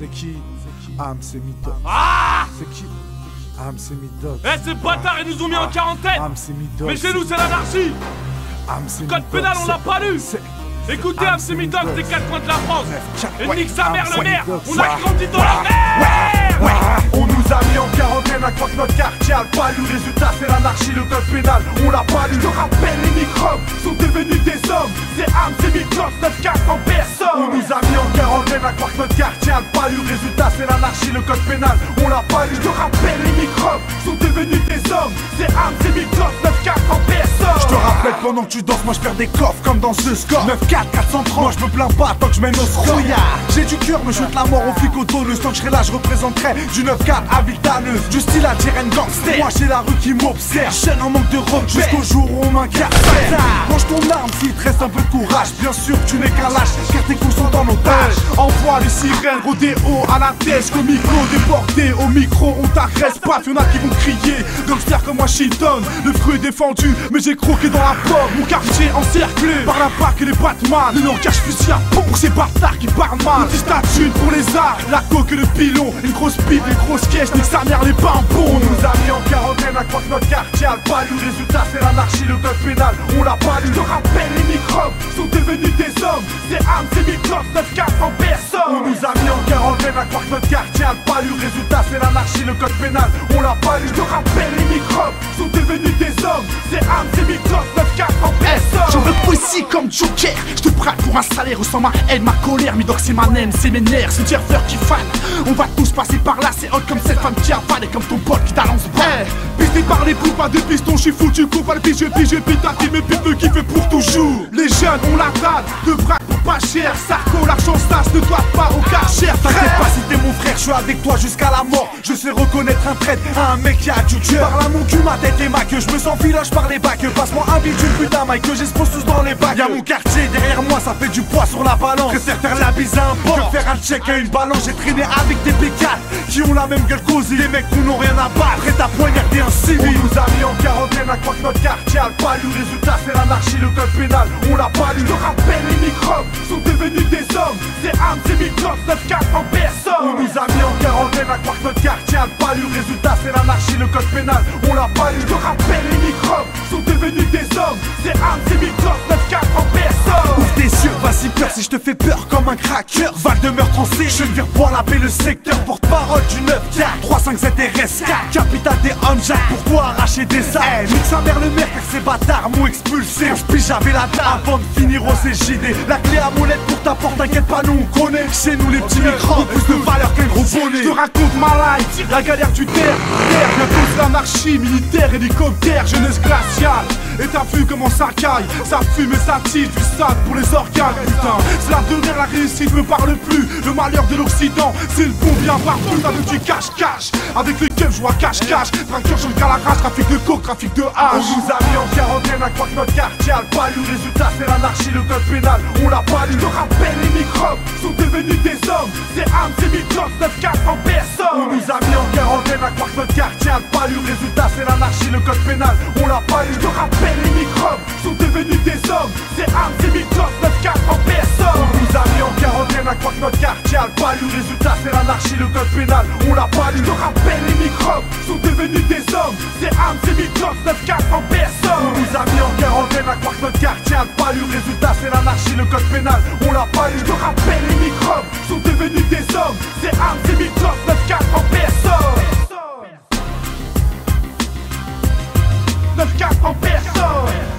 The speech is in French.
C'est qui? C'est Midog. Ah! C'est qui? C'est Midog. Eh, ces bâtards, ils nous ont mis en quarantaine! C'est Midog. Mais chez nous, c'est l'anarchie! Code pénal, on l'a pas lu! Écoutez, c'est Midog des quatre coins de la France! Et nique sa mère, le maire! On a grandi dans la merde! On nous a mis en quarantaine à croire que notre quartier a pas lu. Résultat, c'est l'anarchie, le code pénal, on l'a pas lu. Je te rappelle, les microbes sont devenus des hommes. C'est c'est Midog, 9-4 en personne. On nous a mis en quarantaine à croire que notre quartier a pas lu. Résultat, c'est l'anarchie, le code pénal, on l'a pas lu. Je te rappelle, les microbes sont devenus des hommes. C'est Midog, 9-4 en personne. Je te rappelle, pendant que tu danses, moi je perds des coffres comme dans ce score. 9-4, 430, moi je me plains pas tant que je mène au score. J'ai du cœur, me jette la mort au flic autoneuse. Tant que je serai là, je représenterai du 9-4 à Viltaneuse. Du style à Tyrène gangster. Moi j'ai la rue qui m'observe, chaîne en manque de repères. Jusqu'au jour où on m'incarcère. Range ton arme s'il te reste un peu de courage. Bien sûr que tu n'es qu'un lâche, car tes coups sont en otage. Envoie les sirènes, rodéo à la tête. Jusqu'au micro déporté, au micro on t'agresse pas. Y'en a qui vont crier, gangster comme Washington. Le fruit est défendu, mais j'ai croqué dans la pomme. Mon quartier encerclé par la PAC et les Batman. Le langage fusil à pompe pour ces bâtards qui parlent mal. Une statue pour les arts, la coque et le pilon. Une grosse pipe, une grosse caisse, nique sa mère les bambons. On nous a mis en quarantaine à croire que notre quartier a pas lu. Résultat c'est l'anarchie, le code pénal, on l'a pas lu. Je te rappelle, les microbes sont devenus des hommes. C'est Midog, 9-4 en personne. On nous a mis en quarantaine à croire que notre quartier a pas lu. Résultat c'est l'anarchie, le code pénal, on l'a pas lu. Je te rappelle, les microbes sont devenus des hommes. C'est Midog, 9-4 en personne. J'en veux poésie comme Joker. Je te braque pour un salaire, ressens ma haine, ma colère. Midog c'est ma naine, c'est mes nerfs, c'est Jerfer qui fan. On va tous passer par là, c'est hot comme cette femme qui avale. Et comme ton pote qui t'annonce bas. Pisté par les coups, pas de piston, j'suis foutu. Coupe pas le pige, ta team et pute me kiffe pour toujours. Les jeunes ont la dalle, de braque pour pas cher. Sarko, l'argent stas ne doit pas au cher. T'inquiète pas si t'es mon frère, j'suis avec toi jusqu'à la mort. Je sais reconnaître un traître à un mec qui a du cœur. Parle à mon cul, ma tête et ma queue, j'me sens village par les bacs. Passe-moi un bitume, putain, Mike, que j'expose tous dans les bacs. Y'a mon quartier derrière moi, ça fait du poids sur la balance. Préfère faire la bise à un bon que faire un check à une balance. J'ai traîné avec des P4 qui ont la même gueule qu'Ozzy. Les mecs qui n'ont rien à battre, prêt à poignarder un civil. On nous a mis en quarantaine à croire que notre quartier a pas lu. Résultat c'est l'anarchie, le code pénal, on l'a pas lu. Je te rappelle, les microbes sont devenus des hommes. C'est Midog, 9-4 en personne. On nous a mis en quarantaine à croire que notre quartier a pas lu. Résultat c'est l'anarchie, le code pénal, on l'a pas lu. Je te rappelle, les microbes sont devenus des hommes. C'est Midog, 9-4 en personne. Ouvre tes yeux, vas-y peur si je te fais peur comme un cracker. Vague de meurtre en C, je viens pour la paix, le secteur. Porte-parole du 9-4 3-5 ZRS4, capitale des Honjack. Pourquoi arracher des armes? Nique sa mère le maire car ces bâtards m'ont expulsé. Puis j'avais la dalle avant de finir au CJD. La clé à molette pour ta porte, t'inquiète pas, nous on connaît. Chez nous les petits microbes ont plus de valeur qu'un gros bonnet. Je te raconte ma life, la galère du terre. Bientôt c'est l'anarchie, militaire, hélicoptère, jeunesse glaciale. Et t'as vu comment ça caille, ça fume et ça tire du sale pour les organes, putain. C'est la dernière, la réussite me parle plus. Le malheur de l'Occident, c'est le bon bien partout. T'as vu du cache-cache, avec les keufs je vois cache-cache. Traqueur sur le calarage, trafic de coke, trafic de hache. On nous a mis en quarantaine à croire que notre quartier a pas lu. Résultat c'est l'anarchie, le code pénal, on l'a pas lu. Je te rappelle, les microbes sont devenus des hommes. C'est Midog, 9-4 en personne. On nous a mis en quarantaine à croire que notre quartier a pas lu. Résultat c'est l'anarchie, le code pénal, on l'a pas lu. Je te rappelle, les microbes sont devenus des hommes. C'est Midog, 9-4 en personne. On nous a mis en quarantaine à croire que notre quartier a pas lu. Résultat c'est l'anarchie, le code pénal, on l'a pas lu. Je te rappelle, les microbes sont devenus des hommes. C'est Midog, 9-4 en personne. On nous a mis en quarantaine à croire que notre quartier a pas lu. Résultat c'est l'anarchie, le code pénal, on l'a pas lu. Je te rappelle, les microbes sont devenus des hommes. C'est Midog, 9-4 en personne. 9-4 en personne.